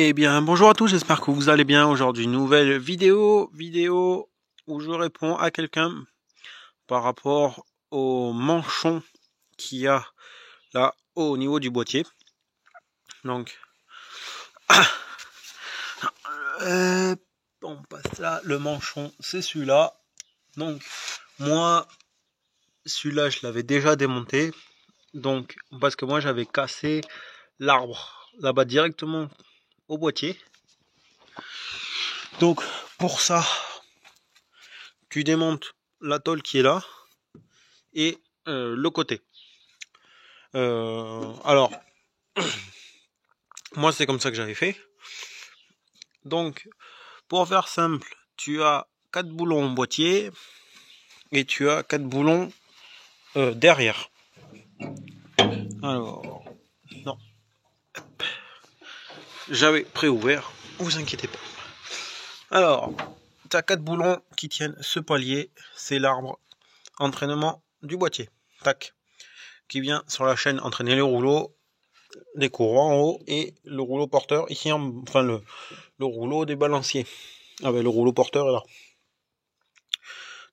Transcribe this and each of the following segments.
Eh bien, bonjour à tous, j'espère que vous allez bien. Aujourd'hui, nouvelle vidéo où je réponds à quelqu'un par rapport au manchon qu'il y a là au niveau du boîtier. Donc, on passe là, le manchon, c'est celui-là. Donc, moi, celui-là, je l'avais déjà démonté. Donc, parce que moi, j'avais cassé l'arbre là-bas directement au boîtier. Donc, pour ça, tu démontes la tôle qui est là et le côté. Alors, moi c'est comme ça que j'avais fait. Donc, pour faire simple, tu as 4 boulons en boîtier et tu as 4 boulons derrière. Alors, non, j'avais préouvert, vous inquiétez pas. Alors, tu as 4 boulons qui tiennent ce palier, c'est l'arbre entraînement du boîtier. Tac, qui vient sur la chaîne entraîner les rouleaux, les courroies en haut et le rouleau porteur ici, enfin le rouleau des balanciers. Ah ben le rouleau porteur est là.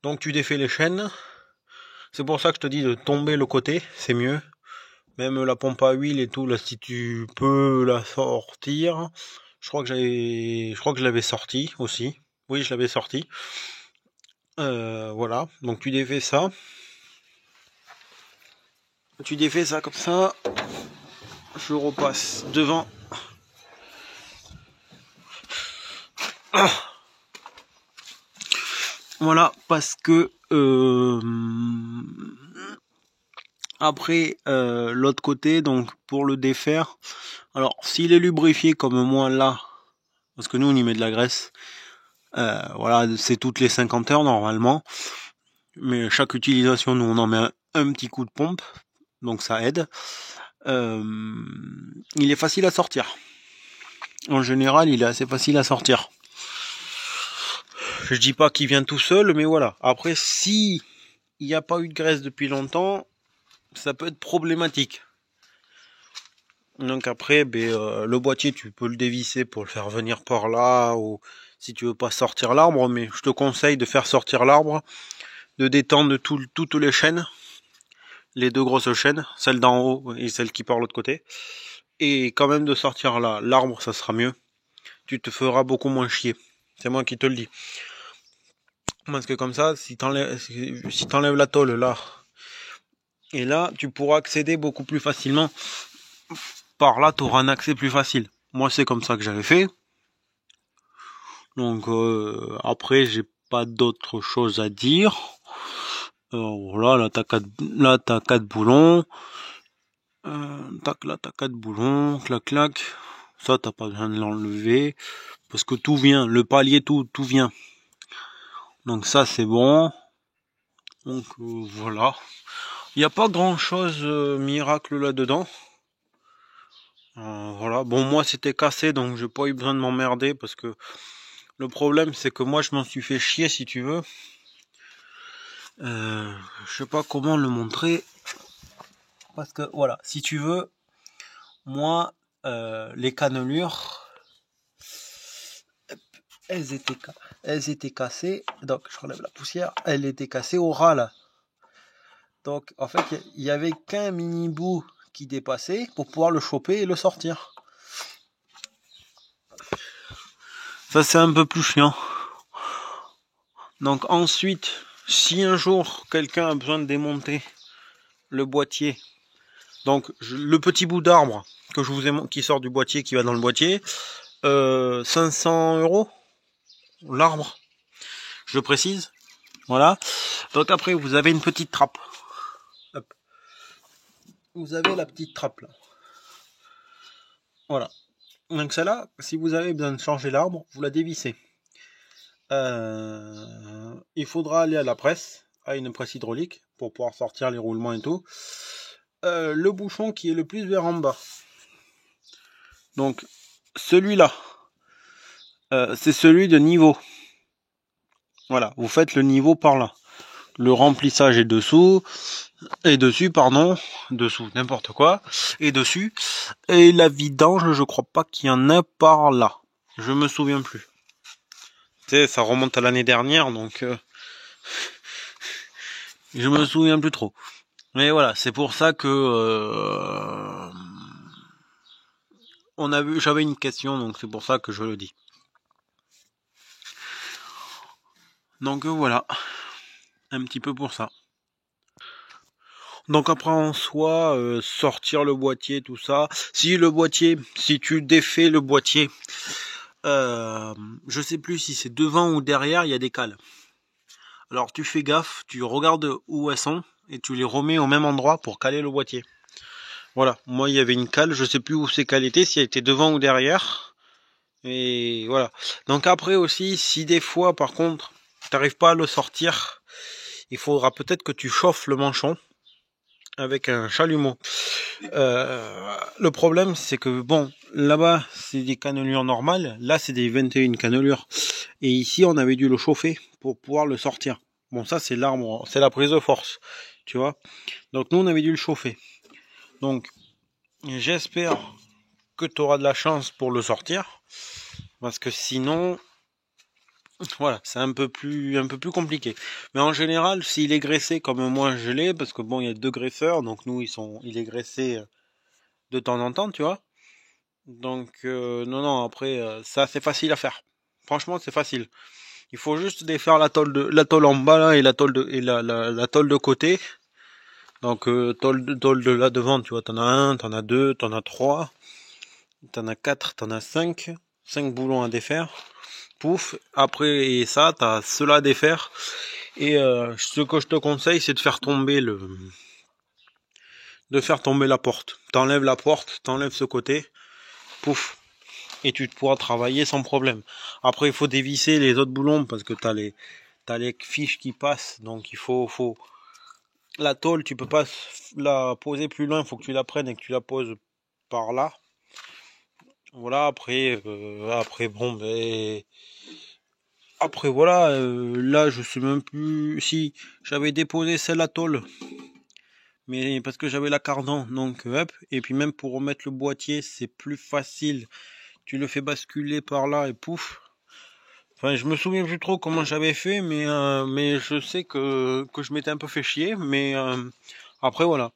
Donc tu défais les chaînes. C'est pour ça que je te dis de tomber le côté, c'est mieux. Même la pompe à huile et tout, là si tu peux la sortir. Je crois que je l'avais sorti aussi. Oui, je l'avais sorti. Voilà, donc tu défais ça. Tu défais ça comme ça. Je repasse devant. Voilà, parce que après l'autre côté, donc pour le défaire, alors s'il est lubrifié comme moi là, parce que nous on y met de la graisse, voilà, c'est toutes les 50 heures normalement, mais chaque utilisation nous on en met un petit coup de pompe, donc ça aide. Il est facile à sortir. En général, il est assez facile à sortir. Je dis pas qu'il vient tout seul, mais voilà. Après, si il n'y a pas eu de graisse depuis longtemps, ça peut être problématique. Donc après, le boîtier, tu peux le dévisser pour le faire venir par là, ou si tu veux pas sortir l'arbre, mais je te conseille de faire sortir l'arbre, de détendre toutes les chaînes, les deux grosses chaînes, celle d'en haut et celle qui part de l'autre côté, et quand même de sortir là, l'arbre, ça sera mieux. Tu te feras beaucoup moins chier. C'est moi qui te le dis. Parce que comme ça, si t'enlèves la tôle là, et là, tu pourras accéder beaucoup plus facilement. Par là, tu auras un accès plus facile. Moi, c'est comme ça que j'avais fait. Donc après, j'ai pas d'autre chose à dire. Voilà, là t'as 4 boulons. Tac, là t'as 4 boulons, clac. Ça, t'as pas besoin de l'enlever. Parce que tout vient, le palier, tout vient. Donc ça, c'est bon. Donc voilà. Il n'y a pas grand chose miracle là-dedans. Voilà. Bon, moi c'était cassé, donc j'ai pas eu besoin de m'emmerder parce que le problème c'est que moi je m'en suis fait chier si tu veux. Je sais pas comment le montrer. Parce que voilà, si tu veux, moi les cannelures, elles étaient cassées. Donc je relève la poussière. Elles étaient cassées au ras là. Donc en fait, il y avait qu'un mini bout qui dépassait pour pouvoir le choper et le sortir. Ça c'est un peu plus chiant. Donc ensuite, si un jour quelqu'un a besoin de démonter le boîtier, donc le petit bout d'arbre que je vous ai qui sort du boîtier, qui va dans le boîtier, 500 € l'arbre, je précise. Voilà. Donc après vous avez une petite trappe. Hop. Vous avez la petite trappe là. Voilà. Donc celle-là, si vous avez besoin de changer l'arbre, vous la dévissez. Il faudra aller à la presse, à une presse hydraulique, pour pouvoir sortir les roulements et tout. Le bouchon qui est le plus vers en bas. Donc celui-là, c'est celui de niveau. Voilà, vous faites le niveau par là. Le remplissage est dessous. Et dessus, pardon, dessous, n'importe quoi, et dessus, et la vidange, je crois pas qu'il y en a par là. Je me souviens plus. Tu sais, ça remonte à l'année dernière, donc je me souviens plus trop. Mais voilà, c'est pour ça que j'avais une question, donc c'est pour ça que je le dis. Donc voilà, un petit peu pour ça. Donc après en soi, sortir le boîtier, tout ça. Si tu défais le boîtier, je sais plus si c'est devant ou derrière, il y a des cales. Alors tu fais gaffe, tu regardes où elles sont et tu les remets au même endroit pour caler le boîtier. Voilà, moi il y avait une cale, je sais plus où ces cales étaient, si elle était devant ou derrière. Et voilà. Donc après aussi, si des fois par contre, t'arrives pas à le sortir, il faudra peut-être que tu chauffes le manchon avec un chalumeau. Le problème c'est que bon, là-bas c'est des cannelures normales, là c'est des 21 cannelures. Et ici on avait dû le chauffer pour pouvoir le sortir. Bon ça c'est l'arbre, c'est la prise de force, tu vois. Donc nous on avait dû le chauffer. Donc j'espère que tu auras de la chance pour le sortir. Parce que sinon, voilà, c'est un peu plus compliqué. Mais en général, s'il est graissé comme moi je l'ai, parce que bon, il y a 2 graisseurs, donc nous, il est graissé de temps en temps, tu vois. Donc, non, après, ça, c'est facile à faire. Franchement, c'est facile. Il faut juste défaire la tôle en bas, là, et la tôle la tôle de côté. Donc, tôle de là devant, tu vois, t'en as 1, t'en as 2, t'en as 3, t'en as 4, t'en as 5. 5 boulons à défaire. Pouf, après et ça, t'as cela à défaire. Et ce que je te conseille, c'est de faire tomber la porte. T'enlèves la porte, t'enlèves ce côté, pouf, et tu pourras travailler sans problème. Après, il faut dévisser les autres boulons parce que t'as les fiches qui passent, donc il faut la tôle, tu peux pas la poser plus loin, il faut que tu la prennes et que tu la poses par là. Voilà, après bon, ben après voilà, là je sais même plus si j'avais déposé celle à tôle, mais parce que j'avais la cardan, donc hop, et puis même pour remettre le boîtier c'est plus facile, tu le fais basculer par là et pouf. Enfin je me souviens plus trop comment j'avais fait, mais je sais que je m'étais un peu fait chier, mais après voilà.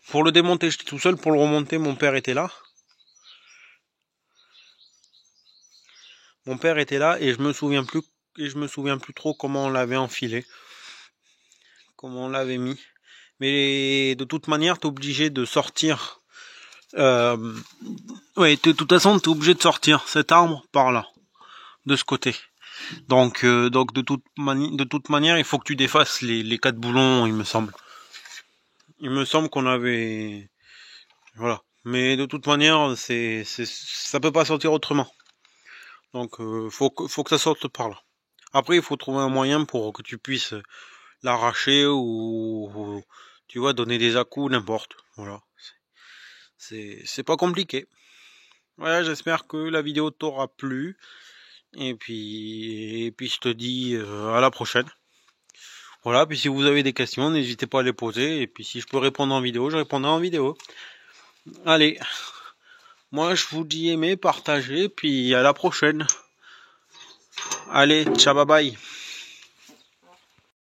Pour le démonter j'étais tout seul, pour le remonter mon père était là. Mon père était là et je me souviens plus trop comment on l'avait enfilé, comment on l'avait mis. Mais de toute manière, t'es obligé de sortir. De toute façon, t'es obligé de sortir cet arbre par là, de ce côté. Donc de toute manière, il faut que tu défasses les 4 boulons, il me semble. Il me semble qu'on avait, voilà. Mais de toute manière, ça peut pas sortir autrement. Donc faut que ça sorte par là. Après, il faut trouver un moyen pour que tu puisses l'arracher ou tu vois, donner des à-coups, n'importe. Voilà. C'est pas compliqué. Voilà, j'espère que la vidéo t'aura plu. Et puis je te dis à la prochaine. Voilà, puis si vous avez des questions, n'hésitez pas à les poser. Et puis si je peux répondre en vidéo, je répondrai en vidéo. Allez, moi je vous dis aimer, partagez, puis à la prochaine. Allez, ciao, bye bye.